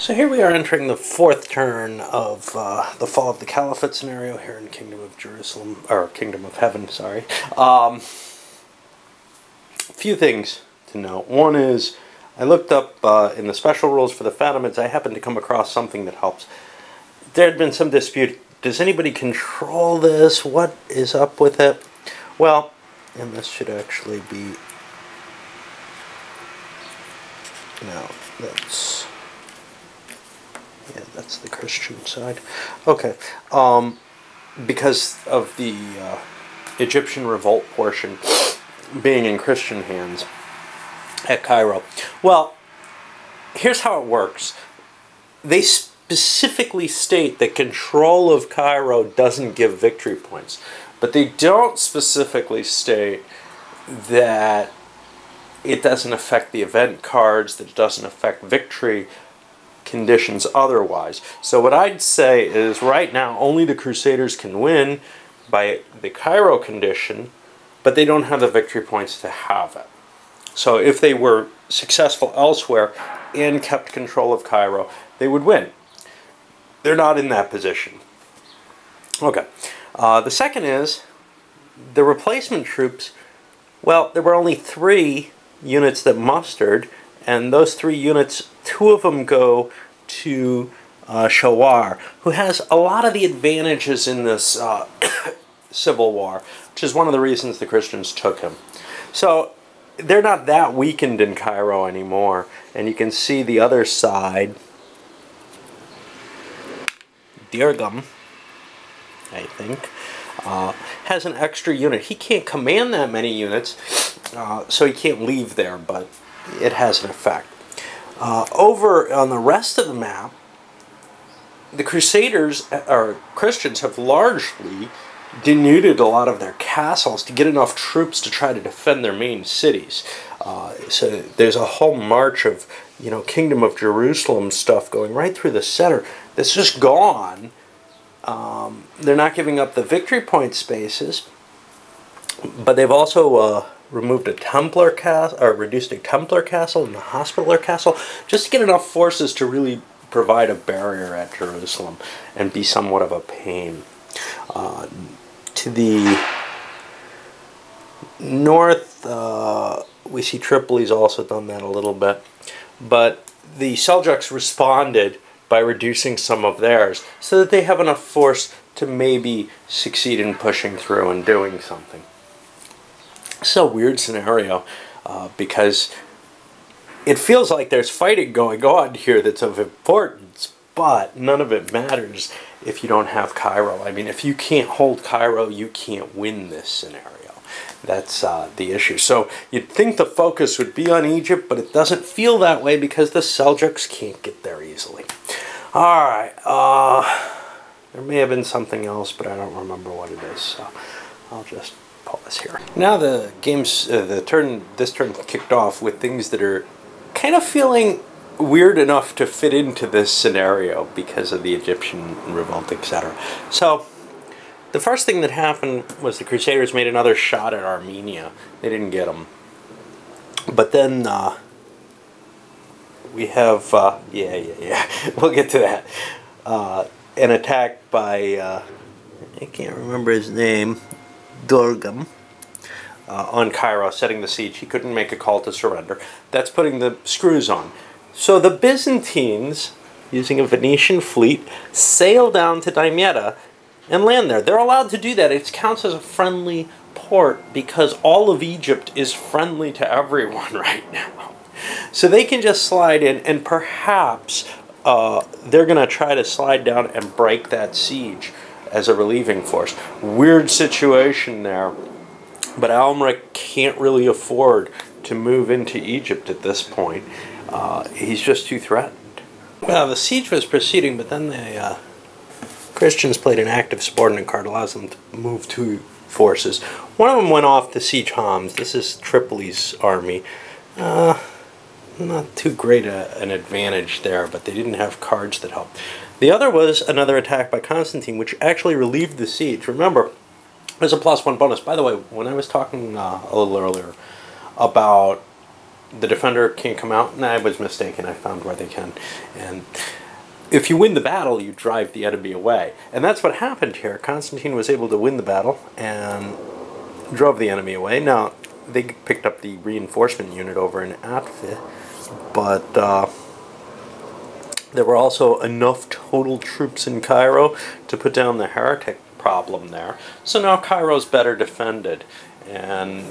So here we are entering the fourth turn of the Fall of the Caliphate scenario here in Kingdom of Jerusalem, or Kingdom of Heaven, sorry. A few things to note. One is, I looked up in the special rules for the Fatimids, I happened to come across something that helps. There had been some dispute. Does anybody control this? What is up with it? Well, and this should actually be... No, that's... Yeah, that's the Christian side. Okay. Because of the Egyptian revolt portion being in Christian hands at Cairo. Well, here's how it works. They specifically state that control of Cairo doesn't give victory points. But they don't specifically state that it doesn't affect the event cards, that it doesn't affect victory conditions otherwise. So what I'd say is right now only the Crusaders can win by the Cairo condition, but they don't have the victory points to have it. So if they were successful elsewhere and kept control of Cairo, they would win. They're not in that position. Okay. The second is the replacement troops. Well, there were only 3 units that mustered, and those 3 units, 2 of them go to Shawar, who has a lot of the advantages in this civil war, which is one of the reasons the Christians took him. So they're not that weakened in Cairo anymore, and you can see the other side, Dirgam, I think, has an extra unit. He can't command that many units, so he can't leave there, but it has an effect. Over on the rest of the map, the Crusaders, or Christians, have largely denuded a lot of their castles to get enough troops to try to defend their main cities. So there's a whole march of, Kingdom of Jerusalem stuff going right through the center that's just gone. They're not giving up the victory point spaces, but they've also removed a Templar castle, or reduced a Templar castle and a Hospitaller castle, just to get enough forces to really provide a barrier at Jerusalem and be somewhat of a pain. To the north, we see Tripoli's also done that a little bit, but the Seljuks responded by reducing some of theirs so that they have enough force to maybe succeed in pushing through and doing something. It's a weird scenario because it feels like there's fighting going on here that's of importance, but none of it matters if you don't have Cairo. I mean, if you can't hold Cairo, you can't win this scenario. That's the issue. So you'd think the focus would be on Egypt, but it doesn't feel that way because the Seljuks can't get there easily. Alright, there may have been something else, but I don't remember what it is, so I'll just pause here. Now the game's, this turn kicked off with things that are kind of feeling weird enough to fit into this scenario because of the Egyptian revolt, etc. So, the first thing that happened was the Crusaders made another shot at Armenia. They didn't get them. But then, we have, we'll get to that. An attack by, I can't remember his name, Dorgam, on Cairo, setting the siege. He couldn't make a call to surrender. That's putting the screws on. So the Byzantines, using a Venetian fleet, sail down to Damietta and land there. They're allowed to do that. It counts as a friendly port because all of Egypt is friendly to everyone right now. So they can just slide in, and perhaps they're going to try to slide down and break that siege as a relieving force. Weird situation there, but Almeric can't really afford to move into Egypt at this point. He's just too threatened. Well, the siege was proceeding, but then the Christians played an active subordinate card, allows them to move 2 forces. One of them went off to siege Homs. This is Tripoli's army. Not too great an advantage there, but they didn't have cards that helped. The other was another attack by Constantine, which actually relieved the siege. Remember, there's a +1 bonus. By the way, when I was talking a little earlier about the defender can't come out, and I was mistaken. I found where they can. And if you win the battle, you drive the enemy away. And that's what happened here. Constantine was able to win the battle and drove the enemy away. Now, they picked up the reinforcement unit over in Atfe, but there were also enough total troops in Cairo to put down the heretic problem there. So now Cairo's better defended, and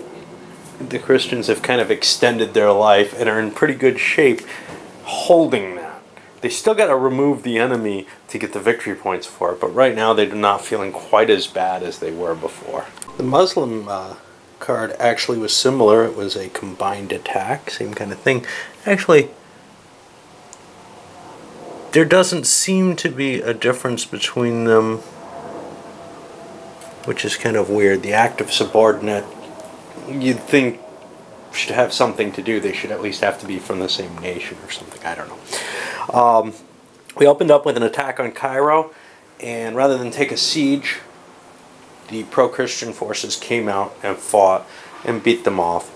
the Christians have kind of extended their life and are in pretty good shape holding that. They still got to remove the enemy to get the victory points for it, but right now they're not feeling quite as bad as they were before. The Muslim card actually was similar. It was a combined attack, same kind of thing. Actually, there doesn't seem to be a difference between them, which is kind of weird. The active subordinate, you'd think, should have something to do. They should at least have to be from the same nation or something. I don't know. We opened up with an attack on Cairo, and rather than take a siege, the pro-Christian forces came out and fought and beat them off.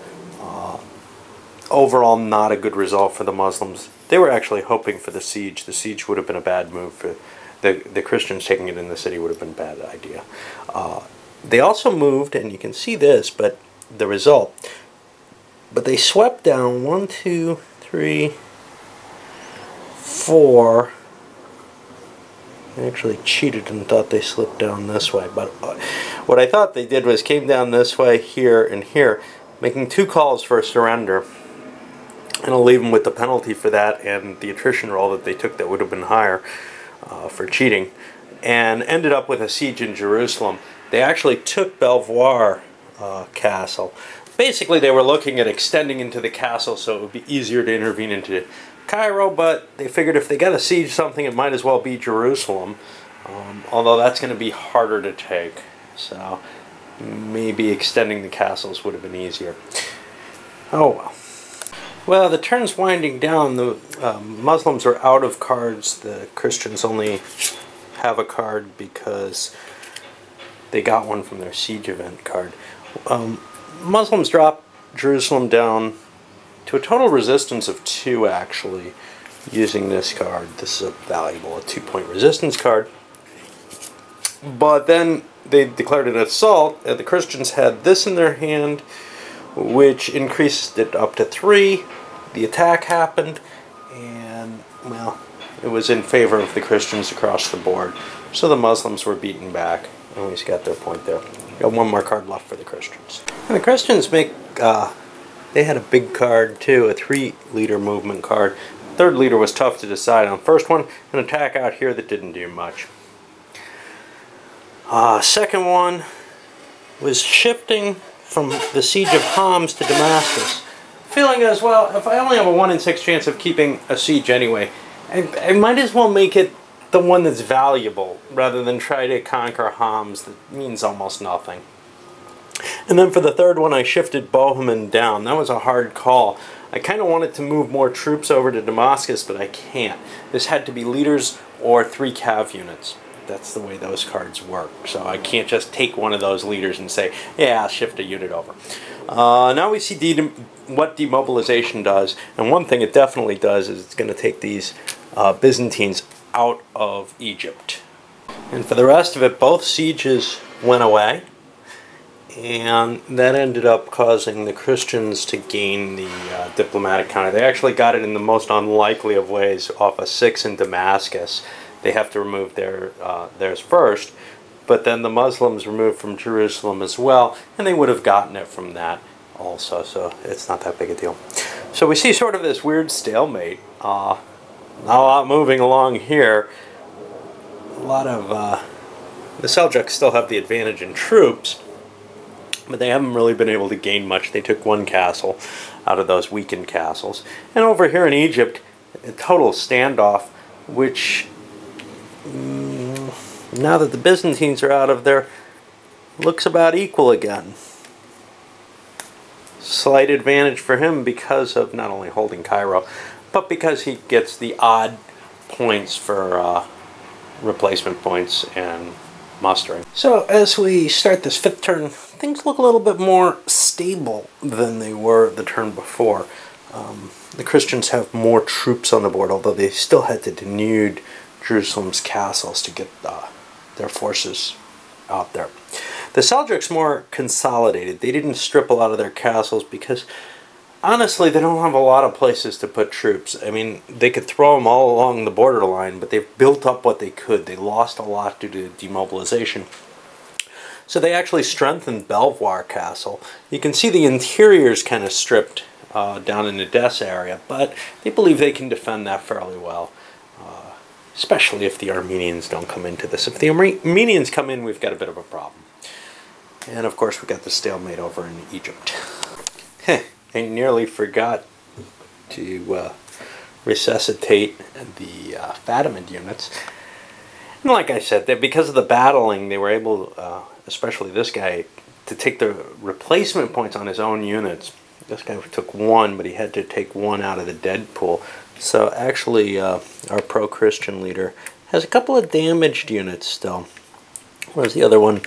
Overall, not a good result for the Muslims. They were actually hoping for the siege. The siege would have been a bad move. For the Christians taking it in the city would have been a bad idea. They also moved, and you can see this, but the result. But they swept down 1, 2, 3, 4. I actually cheated and thought they slipped down this way. But what I thought they did was came down this way, here, and here, making 2 calls for a surrender. And I'll leave them with the penalty for that and the attrition roll that they took that would have been higher for cheating. And ended up with a siege in Jerusalem. They actually took Belvoir Castle. Basically, they were looking at extending into the castle so it would be easier to intervene into Cairo, but they figured if they got to siege something, it might as well be Jerusalem. Although that's going to be harder to take. So maybe extending the castles would have been easier. Oh well. Well, the turn's winding down. The Muslims are out of cards. The Christians only have a card because they got one from their siege event card. Muslims dropped Jerusalem down to a total resistance of 2, actually, using this card. This is a valuable, a 2-point resistance card. But then they declared an assault, and the Christians had this in their hand, which increased it up to 3. The attack happened, and, well, it was in favor of the Christians across the board. So the Muslims were beaten back. At least got their point there. Got 1 more card left for the Christians. And the Christians make, they had a big card too, a 3-leader movement card. 3rd leader was tough to decide on. First one, an attack out here that didn't do much. Second one was shifting from the siege of Homs to Damascus. Feeling as well, if I only have a 1 in 6 chance of keeping a siege anyway, I might as well make it the one that's valuable rather than try to conquer Homs that means almost nothing. And then for the 3rd one, I shifted Bohemond down. That was a hard call. I kind of wanted to move more troops over to Damascus, but I can't. This had to be leaders or 3 cav units. That's the way those cards work. So I can't just take one of those leaders and say, yeah, I'll shift a unit over. Now we see what demobilization does. And one thing it definitely does is it's going to take these Byzantines out of Egypt. And for the rest of it, both sieges went away. And that ended up causing the Christians to gain the diplomatic counter. They actually got it in the most unlikely of ways off a 6 in Damascus. They have to remove theirs first, but then the Muslims removed from Jerusalem as well, and they would have gotten it from that also, so it's not that big a deal. So we see sort of this weird stalemate. Not a lot moving along here. A lot of the Seljuks still have the advantage in troops, but they haven't really been able to gain much. They took 1 castle out of those weakened castles. And over here in Egypt, a total standoff, which now that the Byzantines are out of there, looks about equal again. Slight advantage for him because of not only holding Cairo, but because he gets the odd points for replacement points and mustering. So as we start this 5th turn, things look a little bit more stable than they were the turn before. The Christians have more troops on the board, although they still had to denude Jerusalem's castles to get their forces out there. The Seljuks more consolidated. They didn't strip a lot of their castles because honestly they don't have a lot of places to put troops. I mean, they could throw them all along the borderline, but they've built up what they could. They lost a lot due to demobilization. So they actually strengthened Belvoir Castle. You can see the interior's kind of stripped down in the Edessa area, but they believe they can defend that fairly well. Especially if the Armenians don't come into this. If the Armenians come in, we've got a bit of a problem. And of course, we got the stalemate over in Egypt. I nearly forgot to resuscitate the Fatimid units. And like I said, because of the battling, they were able, especially this guy, to take the replacement points on his own units. This guy took one, but he had to take one out of the dead pool. So actually, our pro-Christian leader has a couple of damaged units still, whereas the other one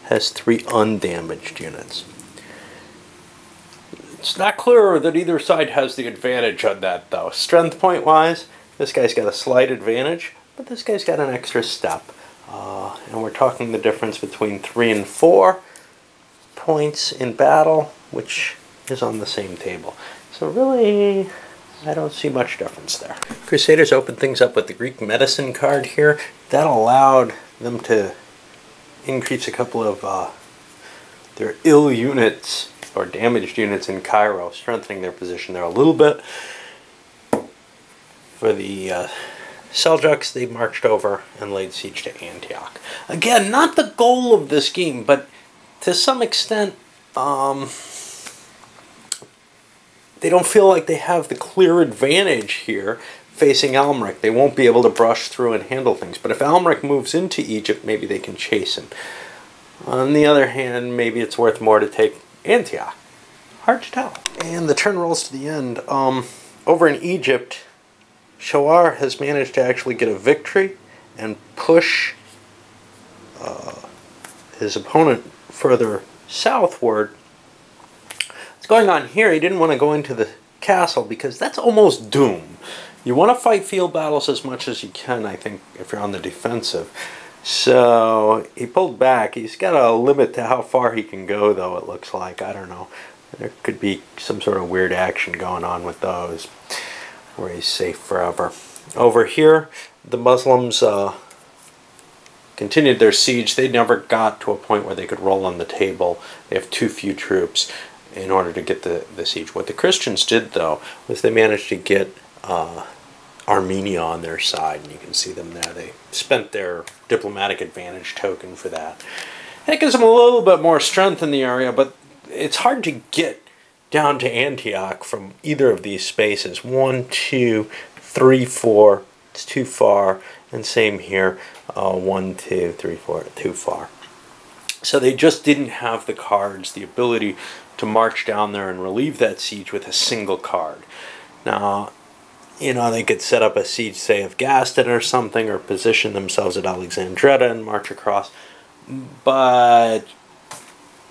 has 3 undamaged units. It's not clear that either side has the advantage on that, though. Strength point-wise, this guy's got a slight advantage, but this guy's got an extra step. And we're talking the difference between 3 and 4 points in battle, which is on the same table. So really, I don't see much difference there. Crusaders opened things up with the Greek medicine card here. That allowed them to increase a couple of their ill units or damaged units in Cairo, strengthening their position there a little bit. For the Seljuks, they marched over and laid siege to Antioch. Again, not the goal of this game, but to some extent, they don't feel like they have the clear advantage here facing Almeric. They won't be able to brush through and handle things. But if Almeric moves into Egypt, maybe they can chase him. On the other hand, maybe it's worth more to take Antioch. Hard to tell. And the turn rolls to the end. Over in Egypt, Shawar has managed to actually get a victory and push his opponent further southward. What's going on here, he didn't want to go into the castle because that's almost doom. You want to fight field battles as much as you can, I think, if you're on the defensive. So he pulled back. He's got a limit to how far he can go, though, it looks like. I don't know. There could be some sort of weird action going on with those, where he's safe forever. Over here, the Muslims continued their siege. They never got to a point where they could roll on the table. They have too few troops in order to get the siege. What the Christians did, though, was they managed to get Armenia on their side, and you can see them there. They spent their diplomatic advantage token for that. That gives them a little bit more strength in the area, but it's hard to get down to Antioch from either of these spaces. 1, 2, 3, 4, it's too far, and same here, 1, 2, 3, 4, too far. So they just didn't have the cards, the ability to march down there and relieve that siege with a single card. Now, you know, they could set up a siege, say, of Gaston or something, or position themselves at Alexandretta and march across, but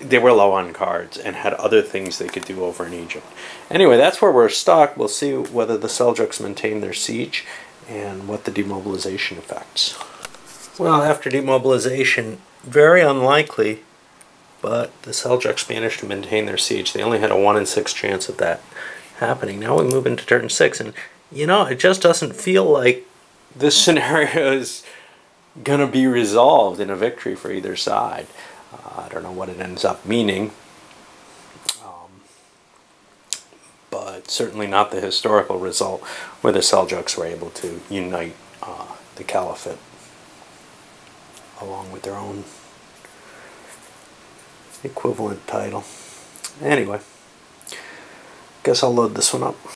they were low on cards and had other things they could do over in Egypt. Anyway, that's where we're stuck. We'll see whether the Seljuks maintain their siege and what the demobilization affects. Well, after demobilization, very unlikely, but the Seljuks managed to maintain their siege. They only had a 1 in 6 chance of that happening. Now we move into turn 6, and you know, it just doesn't feel like this scenario is going to be resolved in a victory for either side. I don't know what it ends up meaning, but certainly not the historical result where the Seljuks were able to unite the Caliphate along with their own equivalent title. Anyway, guess I'll load this one up.